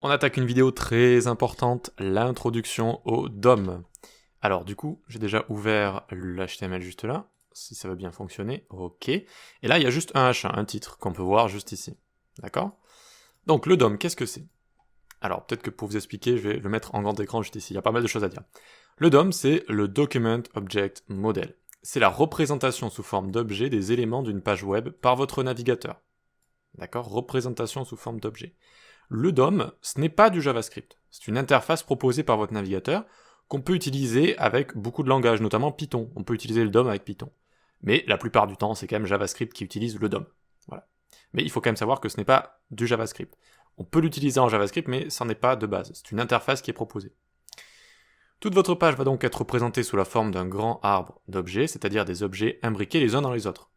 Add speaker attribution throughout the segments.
Speaker 1: On attaque une vidéo très importante, l'introduction au DOM. Alors du coup, j'ai déjà ouvert l'HTML juste là, si ça va bien fonctionner, ok. Et là, il y a juste un H1, un titre, qu'on peut voir juste ici. D'accord? Donc le DOM, qu'est-ce que c'est? Alors peut-être que pour vous expliquer, je vais le mettre en grand écran juste ici, il y a pas mal de choses à dire. Le DOM, c'est le Document Object Model. C'est la représentation sous forme d'objet des éléments d'une page web par votre navigateur. D'accord? Représentation sous forme d'objet. Le DOM, ce n'est pas du JavaScript. C'est une interface proposée par votre navigateur qu'on peut utiliser avec beaucoup de langages, notamment Python. On peut utiliser le DOM avec Python. Mais la plupart du temps, c'est quand même JavaScript qui utilise le DOM. Voilà. Mais il faut quand même savoir que ce n'est pas du JavaScript. On peut l'utiliser en JavaScript, mais ça n'est pas de base. C'est une interface qui est proposée. Toute votre page va donc être représentée sous la forme d'un grand arbre d'objets, c'est-à-dire des objets imbriqués les uns dans les autres.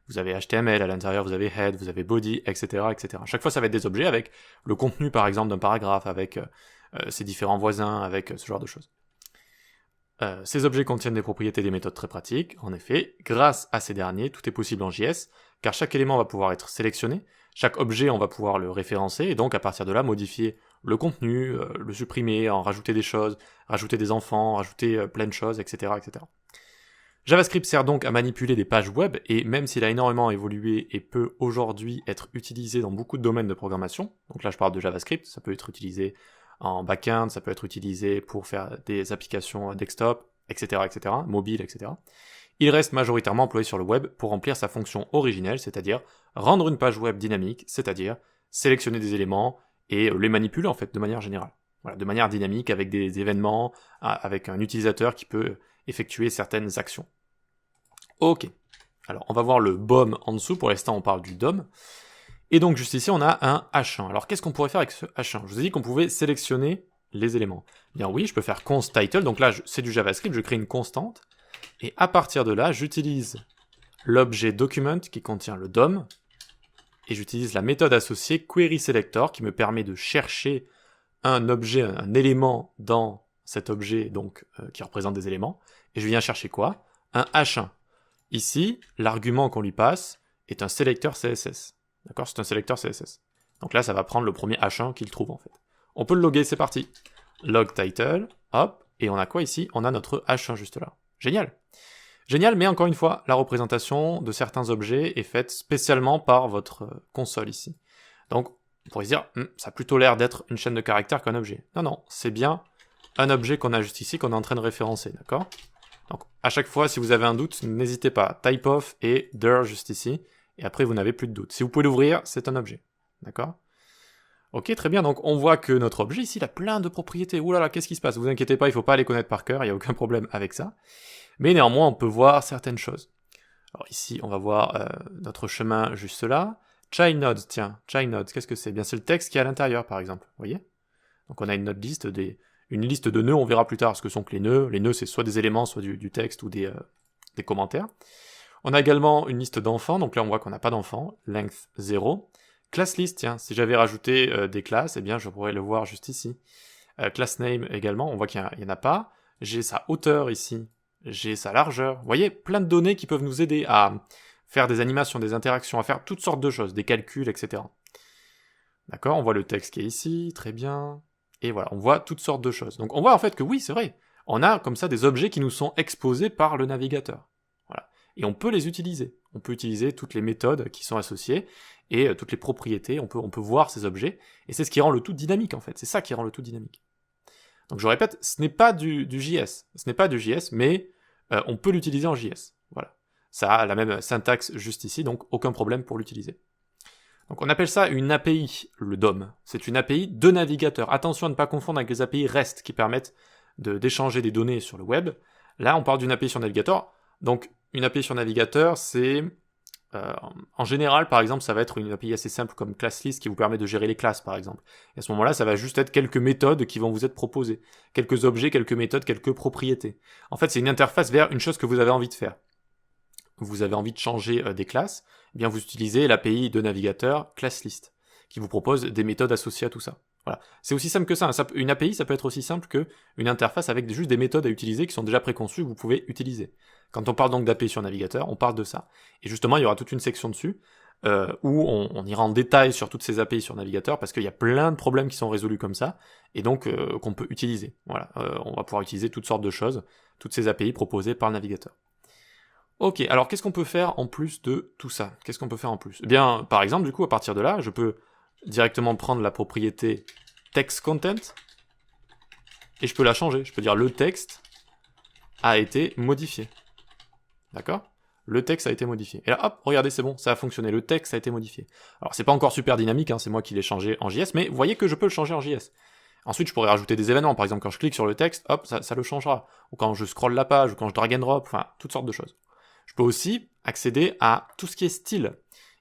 Speaker 1: Vous avez HTML, à l'intérieur vous avez head, vous avez body, etc., etc. Chaque fois ça va être des objets avec le contenu par exemple d'un paragraphe, avec ses différents voisins, avec ce genre de choses. Ces objets contiennent des propriétés et des méthodes très pratiques. En effet, grâce à ces derniers, tout est possible en JS, car chaque élément va pouvoir être sélectionné, chaque objet on va pouvoir le référencer, et donc à partir de là modifier le contenu, le supprimer, en rajouter des choses, rajouter des enfants, rajouter plein de choses, etc., etc. JavaScript sert donc à manipuler des pages web, et même s'il a énormément évolué et peut aujourd'hui être utilisé dans beaucoup de domaines de programmation, donc là je parle de JavaScript, ça peut être utilisé en back-end, ça peut être utilisé pour faire des applications desktop, etc., etc., mobile, etc. Il reste majoritairement employé sur le web pour remplir sa fonction originelle, c'est-à-dire rendre une page web dynamique, c'est-à-dire sélectionner des éléments et les manipuler en fait de manière générale. Voilà, de manière dynamique avec des événements, avec un utilisateur qui peut effectuer certaines actions. Ok, alors on va voir le BOM en dessous, pour l'instant on parle du DOM. Et donc juste ici on a un H1. Alors qu'est-ce qu'on pourrait faire avec ce H1? Je vous ai dit qu'on pouvait sélectionner les éléments. Bien oui, je peux faire const title, donc là c'est du JavaScript, je crée une constante, et à partir de là j'utilise l'objet document qui contient le DOM, et j'utilise la méthode associée querySelector qui me permet de chercher un objet, un élément dans cet objet donc qui représente des éléments, et je viens chercher quoi? Un H1. Ici, l'argument qu'on lui passe est un sélecteur CSS. D'accord? C'est un sélecteur CSS. Donc là, ça va prendre le premier H1 qu'il trouve en fait. On peut le loguer, c'est parti. Log title, hop, et on a quoi ici? On a notre H1 juste là. Génial. Génial, mais encore une fois, la représentation de certains objets est faite spécialement par votre console ici. Donc, on pourrait se dire, ça a plutôt l'air d'être une chaîne de caractères qu'un objet. Non, non, c'est bien un objet qu'on a juste ici, qu'on est en train de référencer, d'accord? Donc, à chaque fois, si vous avez un doute, n'hésitez pas. Type of et there juste ici, et après vous n'avez plus de doute. Si vous pouvez l'ouvrir, c'est un objet, d'accord? Ok, très bien, donc on voit que notre objet ici, il a plein de propriétés. Ouh là là, qu'est-ce qui se passe? Vous inquiétez pas, il faut pas les connaître par cœur, il n'y a aucun problème avec ça. Mais néanmoins, on peut voir certaines choses. Alors ici, on va voir notre chemin juste là. Child nodes, tiens, child nodes, qu'est-ce que c'est? Bien, c'est le texte qui est à l'intérieur, par exemple, vous voyez? Donc on a une liste une liste de nœuds, on verra plus tard ce que sont que les nœuds. Les nœuds, c'est soit des éléments, soit du texte ou des commentaires. On a également une liste d'enfants, donc là on voit qu'on n'a pas d'enfants, length 0. Class list, tiens, si j'avais rajouté des classes, eh bien je pourrais le voir juste ici. Class name également, on voit qu'il n'y en a pas. J'ai sa hauteur ici, j'ai sa largeur. Vous voyez, plein de données qui peuvent nous aider à faire des animations, des interactions, à faire toutes sortes de choses, des calculs, etc. D'accord, on voit le texte qui est ici, très bien. Et voilà, on voit toutes sortes de choses. Donc on voit en fait que oui, c'est vrai, on a comme ça des objets qui nous sont exposés par le navigateur. Voilà. Et on peut les utiliser. On peut utiliser toutes les méthodes qui sont associées et toutes les propriétés, on peut voir ces objets, et c'est ce qui rend le tout dynamique en fait, c'est ça qui rend le tout dynamique. Donc je répète, ce n'est pas du JS, ce n'est pas du JS, mais on peut l'utiliser en JS. Voilà. Ça a la même syntaxe juste ici, donc aucun problème pour l'utiliser. Donc on appelle ça une API, le DOM. C'est une API de navigateur. Attention à ne pas confondre avec les API REST qui permettent d'échanger des données sur le web. Là, on parle d'une API sur navigateur. Donc une API sur navigateur, c'est... en général, par exemple, ça va être une API assez simple comme ClassList qui vous permet de gérer les classes, par exemple. Et à ce moment-là, ça va juste être quelques méthodes qui vont vous être proposées. Quelques objets, quelques méthodes, quelques propriétés. En fait, c'est une interface vers une chose que vous avez envie de faire. Vous avez envie de changer des classes, eh bien vous utilisez l'API de navigateur ClassList, qui vous propose des méthodes associées à tout ça. Voilà. C'est aussi simple que ça. Une API, ça peut être aussi simple qu'une interface avec juste des méthodes à utiliser qui sont déjà préconçues que vous pouvez utiliser. Quand on parle donc d'API sur navigateur, on parle de ça. Et justement, il y aura toute une section dessus, où on ira en détail sur toutes ces API sur navigateur, parce qu'il y a plein de problèmes qui sont résolus comme ça, et donc qu'on peut utiliser. Voilà, on va pouvoir utiliser toutes sortes de choses, toutes ces API proposées par le navigateur. Ok, alors qu'est-ce qu'on peut faire en plus de tout ça? Qu'est-ce qu'on peut faire en plus? Eh bien, par exemple, du coup, à partir de là, je peux directement prendre la propriété text content, et je peux la changer. Je peux dire le texte a été modifié. D'accord? Le texte a été modifié. Et là, hop, regardez, c'est bon, ça a fonctionné. Le texte a été modifié. Alors, c'est pas encore super dynamique, hein, c'est moi qui l'ai changé en JS, mais vous voyez que je peux le changer en JS. Ensuite, je pourrais rajouter des événements. Par exemple, quand je clique sur le texte, hop, ça le changera. Ou quand je scrolle la page, ou quand je drag and drop, enfin, toutes sortes de choses. Je peux aussi accéder à tout ce qui est style.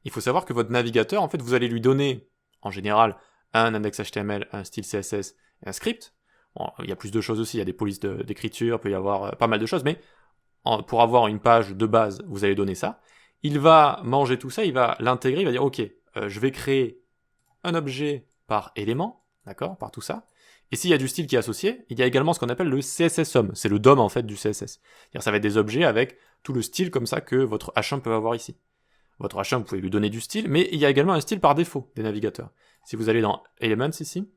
Speaker 1: Il faut savoir que votre navigateur, en fait, vous allez lui donner, en général, un index HTML, un style CSS et un script. Bon, il y a plus de choses aussi, il y a des polices d'écriture, il peut y avoir pas mal de choses, mais pour avoir une page de base, vous allez donner ça. Il va manger tout ça, il va l'intégrer, il va dire, ok, je vais créer un objet par élément, d'accord, par tout ça. Et s'il y a du style qui est associé, il y a également ce qu'on appelle le CSS-DOM. C'est le DOM, en fait, du CSS. C'est-à-dire, ça va être des objets avec tout le style comme ça que votre H1 peut avoir ici. Votre H1, vous pouvez lui donner du style, mais il y a également un style par défaut des navigateurs. Si vous allez dans Elements ici,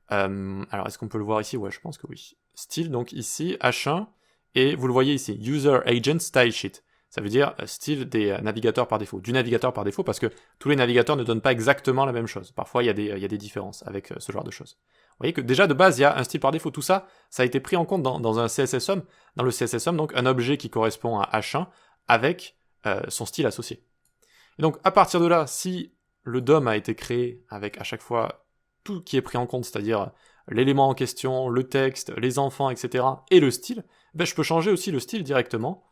Speaker 1: alors est-ce qu'on peut le voir ici? Ouais, je pense que oui. Style, donc ici, H1, et vous le voyez ici, User Agent Style Sheet. Ça veut dire style des navigateurs par défaut, du navigateur par défaut, parce que tous les navigateurs ne donnent pas exactement la même chose. Parfois, il y a des différences avec ce genre de choses. Vous voyez que déjà, de base, il y a un style par défaut. Tout ça, ça a été pris en compte dans un CSS-DOM. Dans le CSS-DOM, donc, un objet qui correspond à H1 avec son style associé. Et donc, à partir de là, si le DOM a été créé avec à chaque fois tout qui est pris en compte, c'est-à-dire l'élément en question, le texte, les enfants, etc., et le style, ben, je peux changer aussi le style directement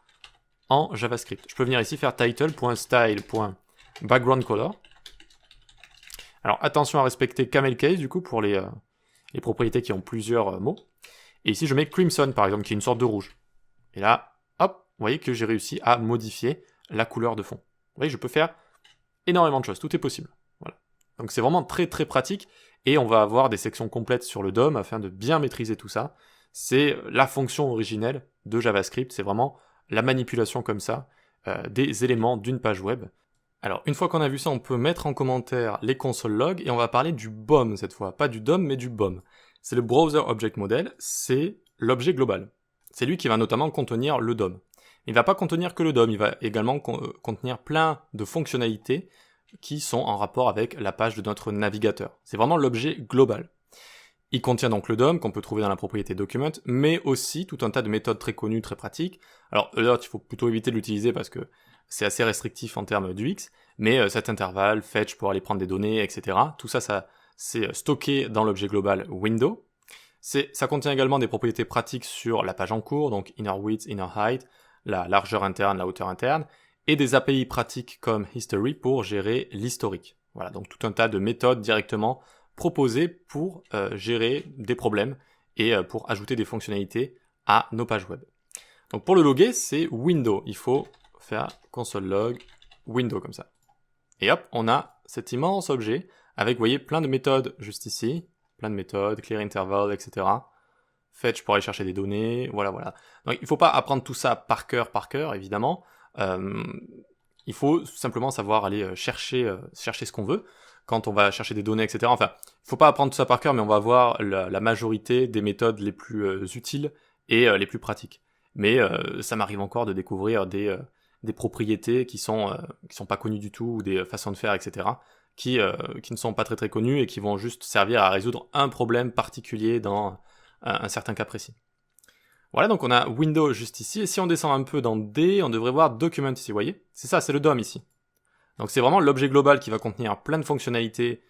Speaker 1: en JavaScript. Je peux venir ici faire title.style.backgroundColor. Alors attention à respecter camel case du coup pour les propriétés qui ont plusieurs mots. Et ici je mets crimson par exemple qui est une sorte de rouge. Et là, hop, vous voyez que j'ai réussi à modifier la couleur de fond. Vous voyez, je peux faire énormément de choses, tout est possible. Voilà. Donc c'est vraiment très très pratique et on va avoir des sections complètes sur le DOM afin de bien maîtriser tout ça. C'est la fonction originelle de JavaScript, c'est vraiment la manipulation comme ça des éléments d'une page web. Alors, une fois qu'on a vu ça, on peut mettre en commentaire les console logs et on va parler du BOM cette fois. Pas du DOM, mais du BOM. C'est le Browser Object Model, c'est l'objet global. C'est lui qui va notamment contenir le DOM. Il ne va pas contenir que le DOM, il va également contenir plein de fonctionnalités qui sont en rapport avec la page de notre navigateur. C'est vraiment l'objet global. Il contient donc le DOM qu'on peut trouver dans la propriété document, mais aussi tout un tas de méthodes très connues, très pratiques. Alors alert, il faut plutôt éviter de l'utiliser parce que c'est assez restrictif en termes d'UX, mais cet intervalle, fetch pour aller prendre des données, etc. Tout ça, c'est stocké dans l'objet global window. Ça contient également des propriétés pratiques sur la page en cours, donc inner width, inner height, la largeur interne, la hauteur interne, et des API pratiques comme history pour gérer l'historique. Voilà, donc tout un tas de méthodes directement proposées pour gérer des problèmes et pour ajouter des fonctionnalités à nos pages web. Donc pour le loguer, c'est window. Il faut faire console log window comme ça. Et hop, on a cet immense objet avec, vous voyez, plein de méthodes juste ici, plein de méthodes, clear interval, etc. Fetch pour aller chercher des données, voilà. Donc il faut pas apprendre tout ça par cœur, évidemment. Il faut simplement savoir aller chercher ce qu'on veut quand on va chercher des données, etc. Enfin, il faut pas apprendre tout ça par cœur, mais on va voir la majorité des méthodes les plus utiles et les plus pratiques. Mais ça m'arrive encore de découvrir des propriétés qui sont pas connues du tout, ou des façons de faire, etc., qui ne sont pas très très connues et qui vont juste servir à résoudre un problème particulier dans un certain cas précis. Voilà, donc on a Windows juste ici, et si on descend un peu dans D, on devrait voir Document ici, vous voyez? C'est ça, c'est le DOM ici. Donc c'est vraiment l'objet global qui va contenir plein de fonctionnalités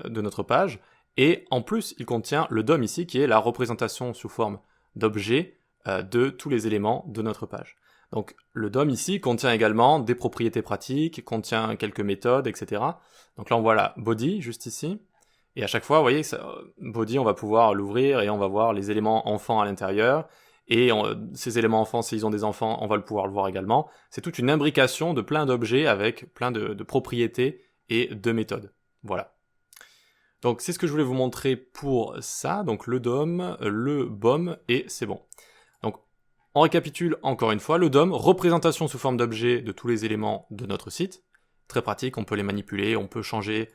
Speaker 1: de notre page, et en plus il contient le DOM ici, qui est la représentation sous forme d'objet de tous les éléments de notre page. Donc le DOM ici contient également des propriétés pratiques, contient quelques méthodes, etc. Donc là on voit la body juste ici, et à chaque fois, vous voyez, body on va pouvoir l'ouvrir et on va voir les éléments enfants à l'intérieur, et ces éléments enfants, s'ils ont des enfants, on va le pouvoir le voir également. C'est toute une imbrication de plein d'objets avec plein de propriétés et de méthodes. Voilà. Donc c'est ce que je voulais vous montrer pour ça, donc le DOM, le BOM, et c'est bon. Donc on récapitule encore une fois, le DOM, représentation sous forme d'objet de tous les éléments de notre site. très pratique, on peut les manipuler, on peut changer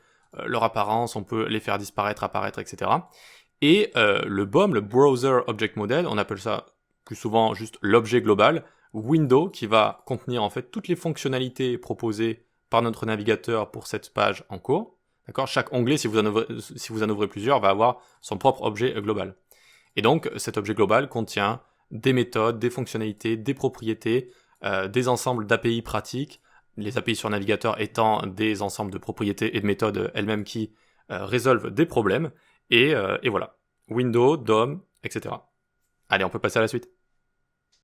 Speaker 1: leur apparence, on peut les faire disparaître, apparaître, etc. Et le BOM, le Browser Object Model, on appelle ça plus souvent juste l'objet global, window, qui va contenir en fait toutes les fonctionnalités proposées par notre navigateur pour cette page en cours. D'accord ? Chaque onglet, si vous en ouvrez plusieurs, va avoir son propre objet global. Et donc, cet objet global contient des méthodes, des fonctionnalités, des propriétés, des ensembles d'API pratiques, les API sur navigateur étant des ensembles de propriétés et de méthodes elles-mêmes qui résolvent des problèmes, et voilà. Window, DOM, etc. Allez, on peut passer à la suite.